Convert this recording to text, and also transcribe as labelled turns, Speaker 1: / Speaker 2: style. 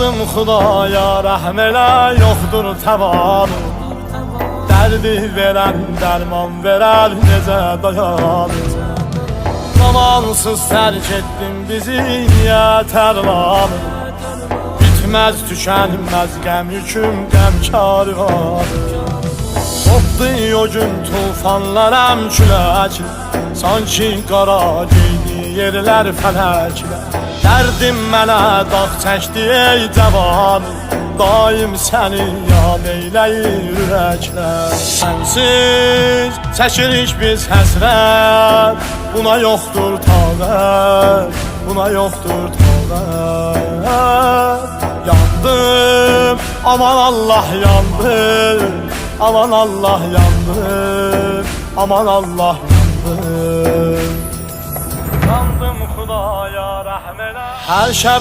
Speaker 1: Yandım Xudaya rəhm elə, yoxdur təvanım. Dərdi verən dərman verər, necə dayanır. Zamansız tərk etdim bizi, niyə tərlanır. Bitməz tükənməz qəm yüküm, qəmkarı var. Qopdu o gün tufanlar küləkli, sanki qara geydi yerlər fələklər. Dərdim mənə dağ çəkdi ey cavanım, daim səni yad eyləyir ürəklər. Sənsiz çəkirik biz həsrət, buna yoxdur taqət, buna yoxdur taqət. Yandım, aman Allah yandım, aman Allah yandım, aman Allah yandım. Yandım Xudaya rəhm elə. Hər şəb